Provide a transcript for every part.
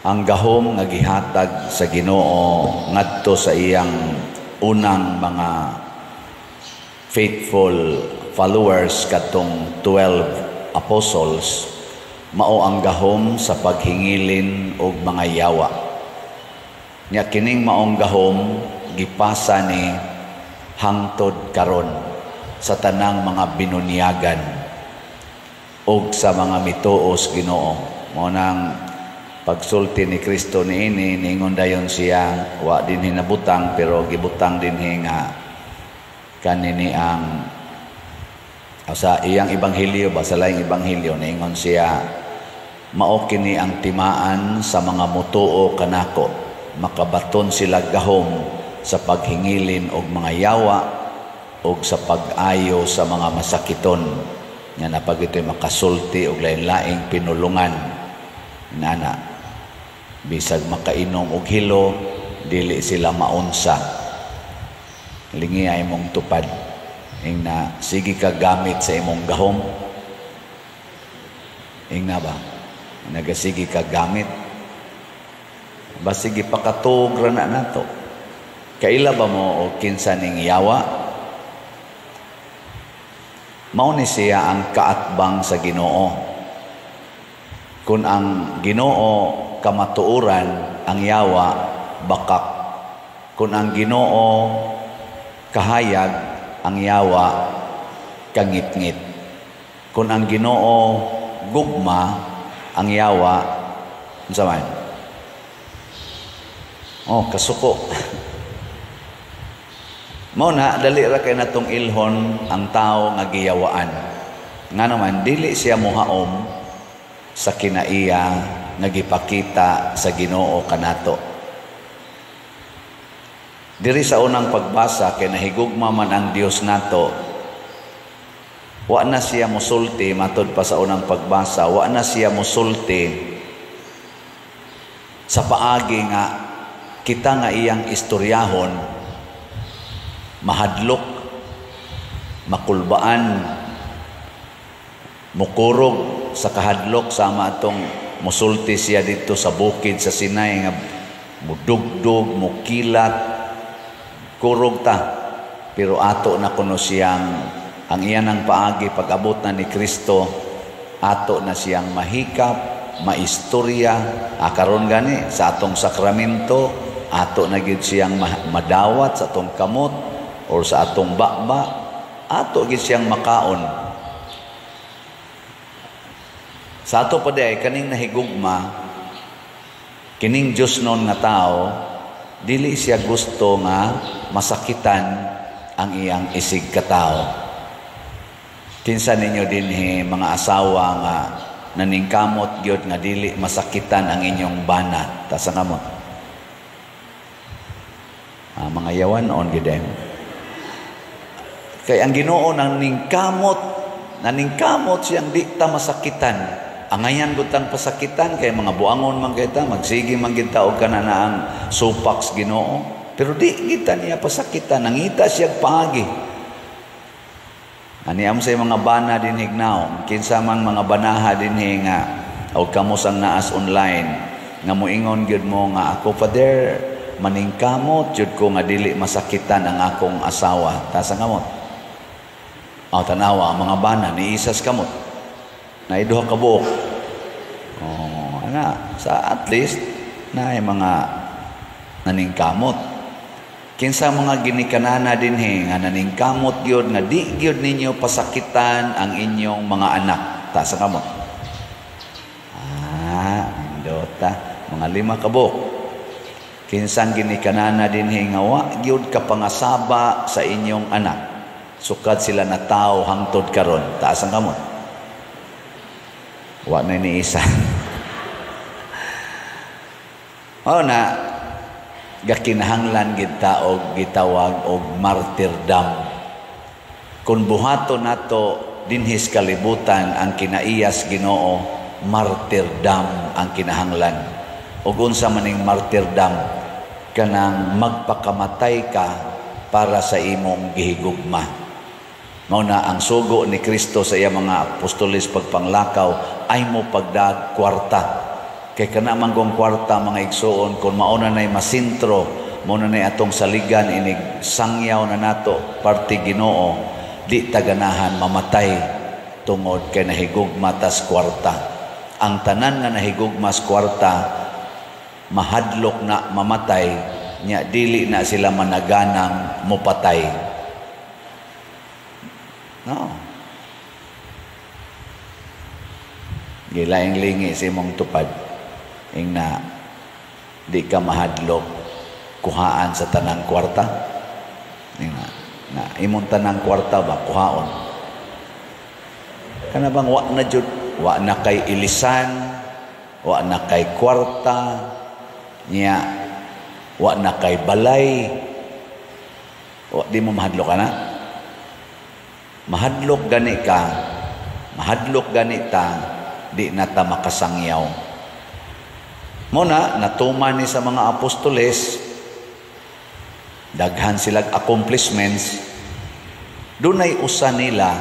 ang gahom nga gihatag sa Ginoo ngadto sa iyang unang mga faithful followers katong 12 apostles mao ang gahom sa paghingilin og mga yawa. Nya kining maong gahom gipasa ni hangtod karon sa tanang mga binunyagan og sa mga mituos Ginoo. Mao nang pagsulti ni Kristo niini ningon dayon siya wa din hinabutang pero gibutang din nga kanini ang sa iyang ebanghelyo ba sa laing ebanghelyo ningon siya mao kini ang timaan sa mga mutuo kanako makabaton sila gahom sa paghingilin og mga yawa og sa pag-ayo sa mga masakiton nga napagitoy makasulti og lain-laing pinulungan nana bisag makainom og hilo dili sila maunsa lingi ay mong tupad ing na sige ka gamit sa imong gahom ing na ba nagasige ka gamit ba sige pakatug ra na nato kaila ba mo og kinsa ning yawa mao ni siya ang kaatbang sa Ginoo kun ang Ginoo kamatuoran ang yawa bakak kun ang Ginoo kahayag ang yawa kangit-ngit kun ang Ginoo gugma ang yawa unsa man kasuko mao na dali ra kay natong ilhon ang tawo nga giyawaan nga naman dili siya mohaom sa kinaiya nagipakita sa Ginoo kanato. Diri sa unang pagbasa kay nahigugma man ang Dios nato. Wa na siya mosulti matud pa sa unang pagbasa, wa na siya mosulti sa paagi nga kita nga iyang istoryahon mahadlok, makulbaan, mukurog sa kahadlok sama atong musulti siya dito sa bukid sa Sinai nga mudugdog, mukilat, kurog ta. Pero ato na kuno siyang ang iyan ang paagi pag-abot na ni Kristo, ato na siyang mahikap, maistorya, karon gani sa atong sakramento, ato na gid siyang madawat sa atong kamot or sa atong bakba, ato gid siyang makaon. Sa ato pa day, kaning nahigugma, kining Diyos noon nga tao, dili siya gusto nga masakitan ang iyang isig katao. Kinsa ninyo dinhi mga asawa nga naningkamot gyud nga dili masakitan ang inyong bana, ta sa kamot. Mga yawanon gyud dem. Kay ang Ginoo naningkamot siyang di ta masakitan. Angayan butang pasakitan kay mga buangon man kita magsige man kita og kanana ang supaks Ginoo pero di kita niya pasakitan nangita siya paagi ani am say mga bana din hignaw kinsa man mga banaha dinhi nga og kamo sang naas online nga moingon gyud mo nga ako father maningkamot jud ko nga dili masakitan ang akong asawa ta sa kamot tanawa ang mga bana ni isas kamot na iduha ka buok. Sa at least na mga naningkamot. Kinsa mga ginikanana dinhi nga naningkamot gyud nga di gyud ninyo pasakitan ang inyong mga anak. Ta sa kamot. Indota mga 5 ka buok. Kinsang ginikanana dinhi nga wa gyud ka pangasaba sa inyong anak. Sukad sila na tao hangtod karon. Taas ang kamot. Wa na ni isa. Na gakinahanglan gid ta og gitawag og martyrdom. Kung buhaton nato dinhis kalibutan ang kinaiyas Ginoo, martyrdom ang kinahanglan. Ug unsa maning martyrdom kanang magpakamatay ka para sa imong gihigugma. Mao na ang sugo ni Kristo sa iya mga apostoles pagpanglakaw ay mo pagdag kwarta Kay kana man kong kwarta mga igsoon, kung mauna na'y masintro, mauna na'y atong saligan, inig sangyaw na nato, parte Ginoo, di taganahan mamatay tungod kay nahigugma tas kwarta. Ang tanan nga nahigugma sa kwarta, mahadlok na mamatay, nya dili na sila managanang mupatay. No. Gilaing lingi si mong tupad, ing na di ka mahadlok kuhaan sa tanang kwarta. Ing na imong tanang kwarta ba kuhaon? Kana bang wa na jud, wa na kay ilisan, wa na kay kwarta, nya wa na kay balay, wa di mo mahadlok ana. Mahadlok gani ka, mahadlok gani ta, di na ta makasangyaw. Muna natuman ni sa mga apostoles, daghan silang accomplishments, dunay usa nila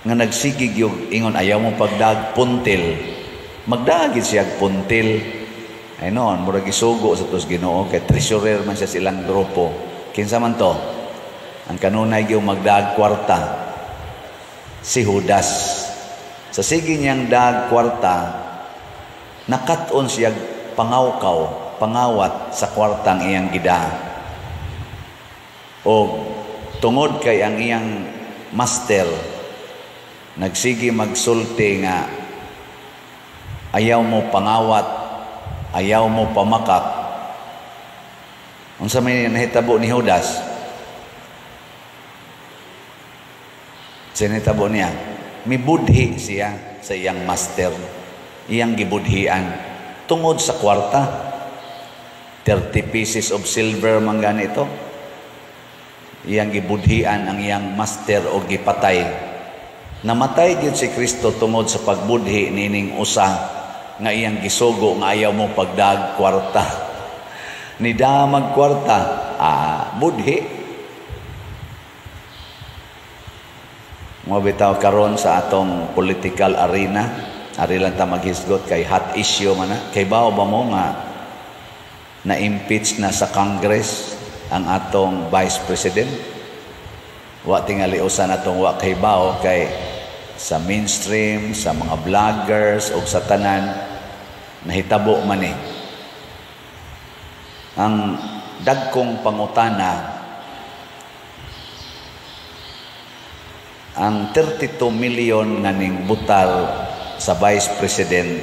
nga nagsigig yung ingon ayaw mo pagdag puntil, magdagit siya puntil. Ay noon, murag isugo sa tos Ginoo kay treasurer man siya silang grupo. Kinsa man to? Ang kanunay yung magdag kwarta, si Judas. Sa sige niyang dag kwarta, nakaton siya pangawkaw, pangawat sa kwartang iyang gida. O tungod kay ang iyang master, nagsigi magsulti nga ayaw mo pangawat, ayaw mo pamakak. Unsa may nahitabo ni Judas? Sinitabo niya, mibudhi siya sa iyang master, iyang gibudhian tungod sa kwarta. 30 pieces of silver man ganito, iyang gibudhian ang iyang master o gipatay. Namatay gyud si Kristo tungod sa pagbudhi nining usa nga iyang gisugo nga ayaw mo pagdag kwarta. Nidamag kwarta, budhi. Mo bitaw karon sa atong political arena, ari lang ta maghisgot kay hot issue man na. Kay bao ba mo nga na-impeach na sa Congress ang atong Vice President? Wa tingali usan atong wa kay bao kay sa mainstream, sa mga vloggers o sa tanan nahitabo man eh. Ang dagkong pangutana, ang 32 million nga ning butal sa Vice President,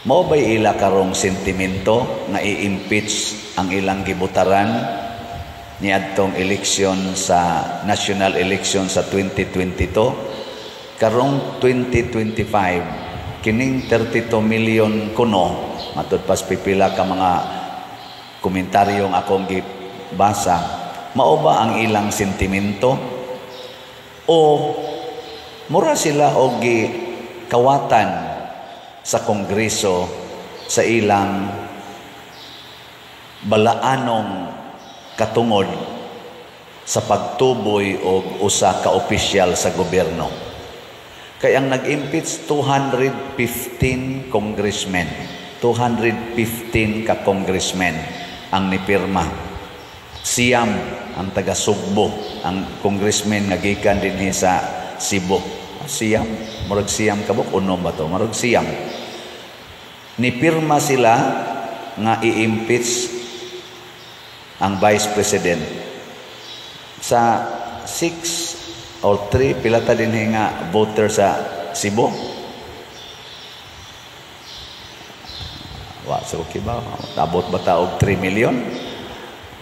mao ba'y ila karong sentimento nga i-impeach ang ilang gibutaran niadtong eleksyon sa national election sa 2022? Karong 2025, kining 32 million kuno, matud pas pipila ka mga komentaryong akong gibasa, mao ba ang ilang sentimento? O mura sila og kawatan sa Kongreso sa ilang balaanong katungod sa pagtuboy og usa ka opisyal sa gobyerno. Kay ang nag-impeach 215 congressmen, 215 ka congressmen ang nipirma. Siyam ang taga Sugbo, ang congressman nga gikan dinhi sa Cebu. Siyam, murag siyam kabuk unom ba to? Murag siyam. Nipirma sila nga i-impeach ang Vice President. Sa 6 or 3 pilata dinhi nga voter sa Cebu. Wa so okay ba? Tabot ba ta og 3 million?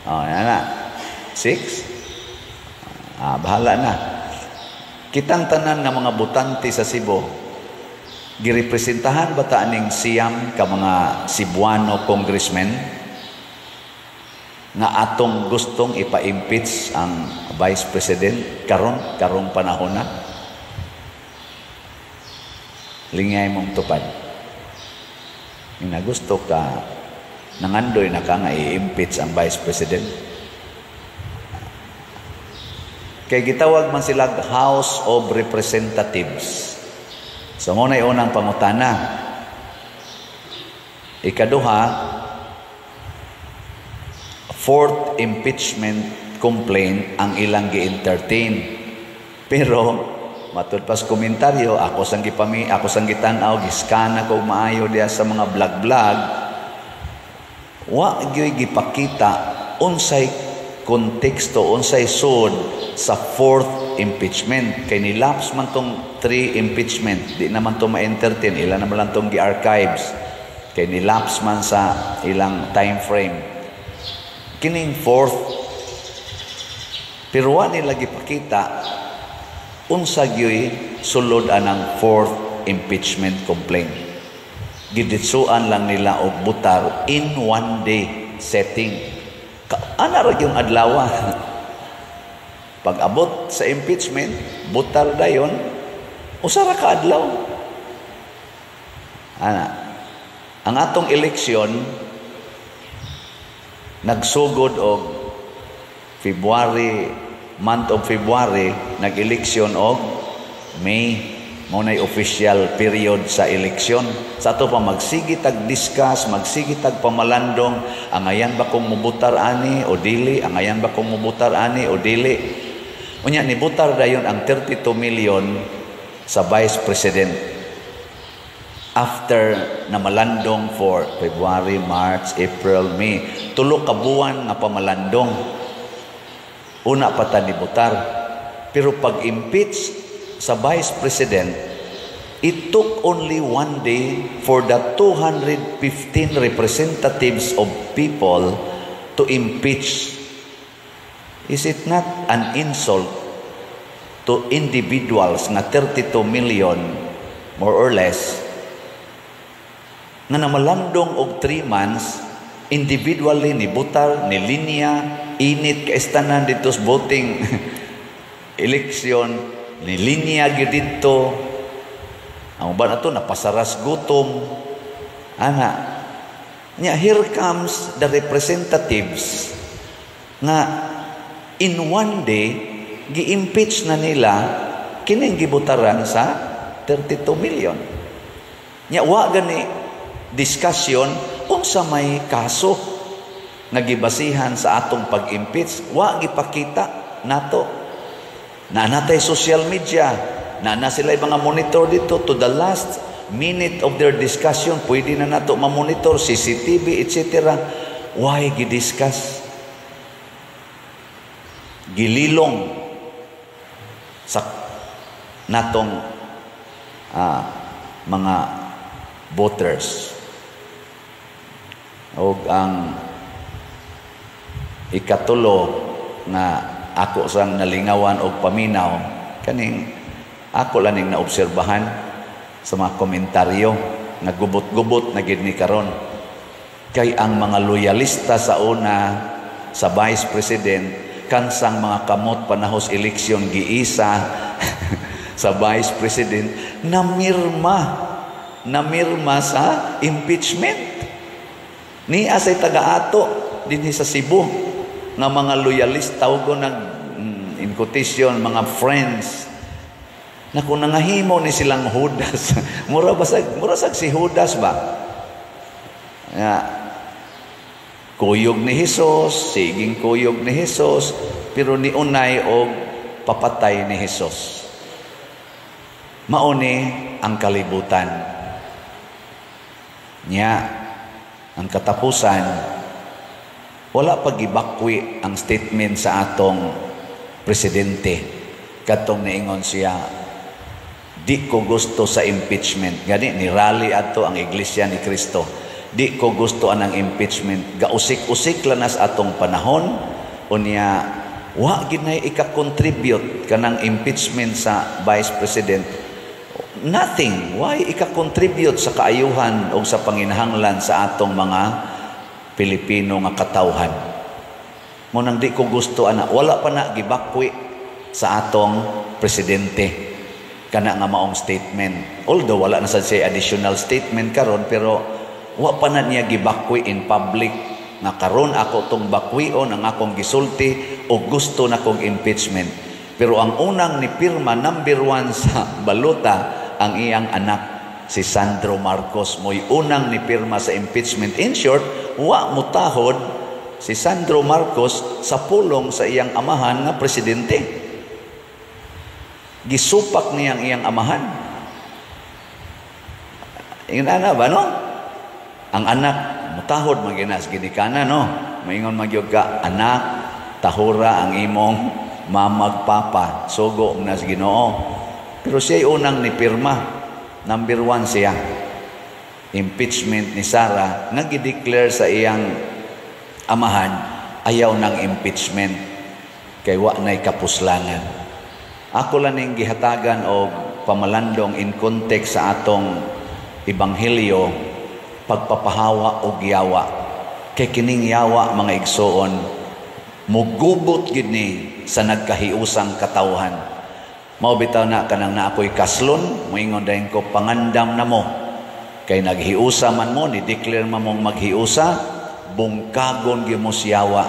Yan na. 6? Bahala na. Kitang tanan nga mga butante sa Cebu, girepresentahan ba ta aning siyam ka mga Cebuano congressmen nga atong gustong ipa-impeach ang Vice President karong panahon na? Lingay mong tupad. Nga gusto ka, nangandoy na ka nga i-impeach ang Vice President. Kay gitawag man sila House of Representatives. So mo na unang pangutana, Ikaduha, fourth impeachment complaint ang ilang gi-entertain. Pero matud pas komentaryo, ako sang gitanaw, giskana ko maayo diya sa mga vlog-vlog, wa gyud gipakita unsay konteksto, unsay sud sa fourth impeachment. Kay nilaps man tong 3 impeachment, di naman to ma-entertain, ilan naman lang tong gi-archives. Kay nilaps man sa ilang time frame. Kining fourth, pero wa nila gipakita unsa gyoy sulod anang fourth impeachment complaint. Giditsuan lang nila og butar in one day setting. Ana ra yung adlaw. Pag abot sa impeachment, butar dayon, usa ra ka adlaw. Ana, ang atong eleksyon nagsugod og month of February, nag-eleksyon og May. Muna'y official period sa eleksyon. Sa ato pa magsigit ag discuss, magsigit ag pamalandong, angayan ba kung mubutar ani o dili, angayan ba kung mubutar ani o dili. Unya ni butar dayon ang 32 million sa Vice President. After na malandong for February, March, April, May, 3 ka buwan nga pamalandong. Una pa ta ni butar. Pero pag impeach sa Vice President, it took only one day for the 215 representatives of people to impeach. Is it not an insult to individuals na 32 million, more or less, nga namalandong og 3 months, individually ni butar, ni linya, init kaistanan dito sa voting eleksyon, nilinya gyud dito. Ang uban ato napasaras gutom. Ana. Nya here comes the representatives nga in one day gi-impeach na nila kining gibutaran sa 32 million. Nya wa gani discussion unsa may kaso nga gibasihan sa atong pag-impeach, wa gipakita nato. Natay social media, na sila yung mga monitor dito to the last minute of their discussion, pwede na nato ma-monitor, CCTV, etc. Why gidiscuss? Gililong sa natong mga voters. O ang ikatulo na ako sang nalingawan og paminaw, kaning ako laning naobserbahan sa mga komentaryo, nagubot-gubot na gid ni karon. Kay ang mga loyalista sa una sa Vice President, kansang mga kamot panahos eleksyon giisa sa Vice President, namirma sa impeachment. Ni asay taga-ato dinhi sa Cebu nga mga loyalista o in quotation, mga friends na kung nangahimo ni silang Judas mura sag si Judas ba nga kuyog ni Hesus, siging kuyog ni Hesus, pero ni unay og papatay ni Hesus. Mauni ang kalibutan nya. Ang katapusan, wala pag-ibakwi ang statement sa atong presidente. Katong naingon siya, di ko gusto sa impeachment. Gani, ni-rally ato ang Iglesia ni Cristo. Di ko gusto anang impeachment. Gausik-usik lanas atong panahon. Unya, wa ginay ika-contribute kanang impeachment sa Vice President. Nothing. Why ika-contribute sa kaayuhan o sa panginahanglan sa atong mga Pilipino nga katawhan? Munang di ko gusto ana, wala pa na gibakwi sa atong presidente kana nga maong statement. Although wala na sad siya additional statement karon, pero wa pa na niya gibakwi in public nga karon ako tong bakwion ang akong gisulti o gusto na kong impeachment. Pero ang unang ni pirma number 1 sa balota ang iyang anak si Sandro Marcos mo'y unang nipirma sa impeachment. In short, wa mutahod si Sandro Marcos sa pulong sa iyang amahan nga presidente. Gisupak niyang iyang amahan. Ingana ba, no? Ang anak, mutahod maginas ginikana, no? Maingon magyog ka, anak, tahura ang imong mamagpapa, sugo nas Ginoo. Pero siya'y unang nipirma. Number 1 siya. Impeachment ni Sarah, nag-declare sa iyang amahan, ayaw ng impeachment kay wa na'y kapuslangan. Ako lang ning gihatagan o pamalandong in context sa atong ebanghelyo, pagpapahawa o giyawa. Kay kining yawa, mga igsoon, mugubot gid ni sa nagkahiusang katawhan. Mao bitaw na kanang na ako'y kaslon, moingon dayon ko pangandam na mo. Kay naghiusa man mo, ni-declare man mong maghiusa, bungkagon gyud mo siyawa.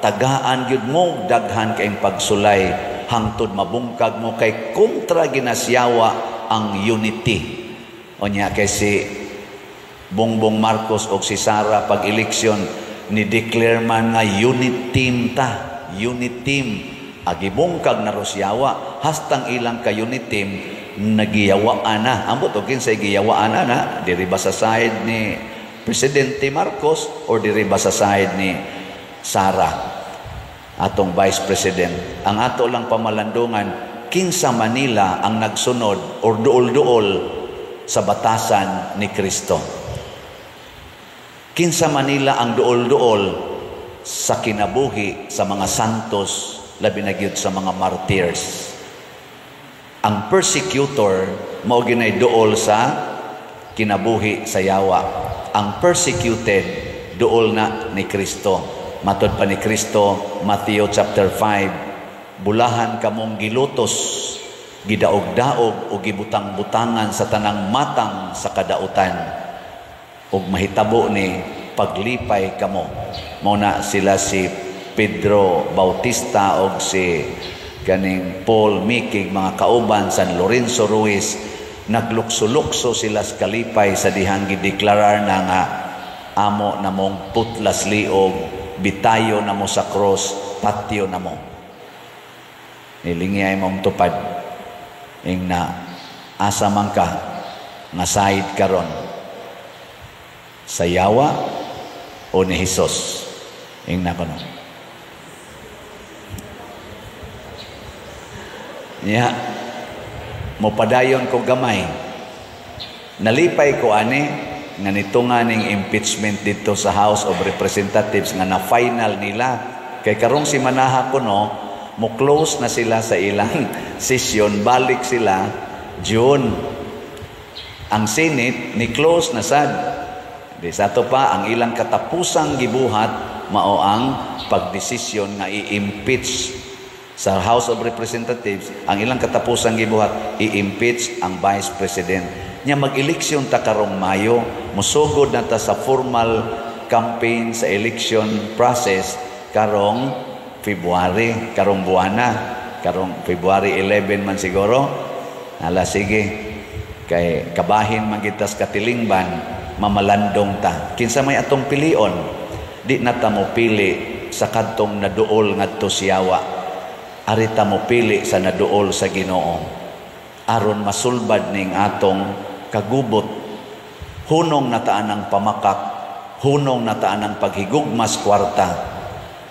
Tagaan gyud mo daghan kayong pagsulay hangtod mabungkag mo kay kontra ginasyawa ang unity. Onya kay si Bongbong Marcos o si Sara pag eleksyon ni-declare man nga unit team ta, unit team. Agibungkag na Rosyawa, hastang ilang ka unit team, nagiyawaan na. Ambot o kinsay giyawaan na, diri ba sa side ni Presidente Marcos or diri ba sa side ni Sara, atong Vice President. Ang ato lang pamalandungan, kinsa Manila ang nagsunod or duol-duol sa batasan ni Kristo. Kinsa Manila ang duol-duol sa kinabuhi sa mga santos, labi na gyud sa mga martyrs. Ang persecutor mao ginay duol sa kinabuhi sa yawa. Ang persecuted duol na ni Kristo. Matod pa ni Kristo, Matthew chapter 5, bulahan kamong gilutos, gidaog-daog o gibutang-butangan sa tanang matang sa kadautan, ug mahitabo ni paglipay kamo. Mao na sila si Pedro Bautista o si ganing Paul Mikig, mga kauban San Lorenzo Ruiz, naglukso-lukso sila sa kalipay sa dihang gideklarar na nga amo na mong putlas liog, bitayo na mo sa cross, patio na mo. Nilingiyay mong tupad ing na asa man ka nga side karon, sa yawa o ni Hesus. Ing na kono. Nya, mopadayon ko gamay. Nalipay ko ani nga nitunga ning impeachment dito sa House of Representatives nga na final nila. Kay karong si manaha ko no, mo close na sila sa ilang session, balik sila June. Ang Senate ni close na sad. Di sa to pa ang ilang katapusang gibuhat mao ang pagdesisyon nga i-impeach sa House of Representatives. Ang ilang katapusang gibuhat i-impeach ang Vice President. Nya mag-eleksyon ta karong Mayo, musugod na ta sa formal campaign sa election process karong February, karong buwana, karong February 11 man siguro. Ala sige, kay kabahin man kita sa katilingban, mamalandong ta. Kinsa may atong pilion, di na ta mo pili sa kadtong naduol ngadto siyawa. Arita mo pili sa naduol sa Ginoo aron masulbad ning atong kagubot. Hunong nataan ang pamakak, hunong nataan ang paghigugmas kwarta.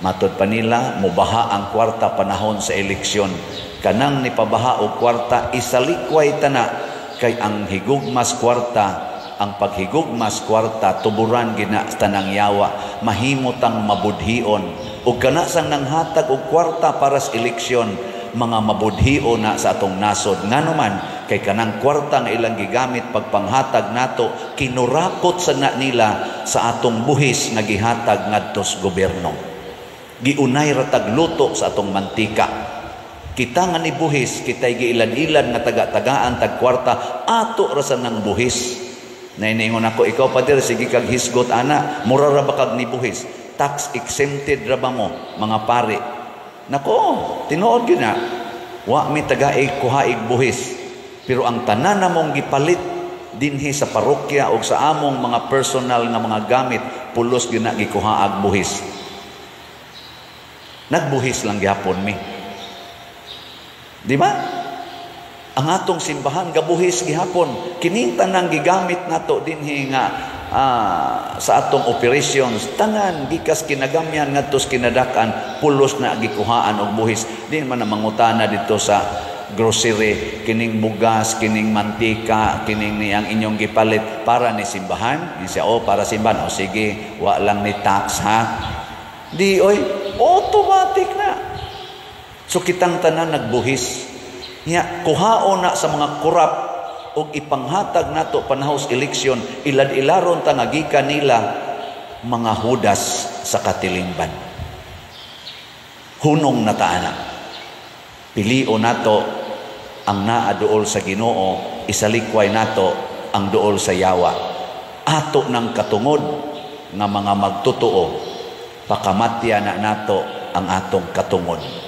Matod pa nila, mubaha ang kwarta panahon sa eleksyon. Kanang nipabaha o kwarta, isalikway tana kay ang higugmas kwarta, ang paghigugmas kwarta, tuburan gina tanang yawa, mahimutang mabudhion. Ug kana sang nanghatag og kwarta para sa eleksyon, mga mabudhio na sa atong nasod. Ngano man kay kanang kwarta nga ilang gigamit pagpanghatag nato, kinurakot sa na nila sa atong buhis nga gihatag ngadto sa gobyerno. Giunay ratag luto sa atong mantika. Kita nga ni buhis, kitay giilan-ilan nga taga-tagaan tag kwarta, ato ra sa nang buhis. Naingon ako, ikaw pader, sige kag hisgot ana, mura ra ba kag ni buhis? Tax exempted ra ba mo, mga pare? Nako, tinuod gyud na. Wa mi tagaig kuhaig buhis. Pero ang tanan namong gipalit dinhi sa parokya o sa among mga personal nga mga gamit, pulos gyud na gikuhaag buhis. Nagbuhis lang gyapon mi. Di ba? Ang atong simbahan gabuhis gihapon. Kining tanang gigamit nato dinhi nga sa atong operations, tanan gikas kinagamyan ngadto sa kinadakan, pulos na gikuhaan og buhis. Di man na mangutana dito sa grocery, kining bugas, kining mantika, kining niyang inyong gipalit para ni simbahan. Di siya, para simbahan. Sige, wa lang ni tax ha. Di oy, automatic na. So kitang tanan nagbuhis. Nya kuhaon na sa mga kurap o ipanghatag nato panahos eleksyon, ilad-ilaron ta nga gikan nila mga hudas sa katilingban. Hunong na taana. Pilion nato ang naa duol sa Ginoo, isalikway nato ang duol sa yawa. Ato ng katungod nga mga magtutuo, pakamatya na nato ang atong katungod.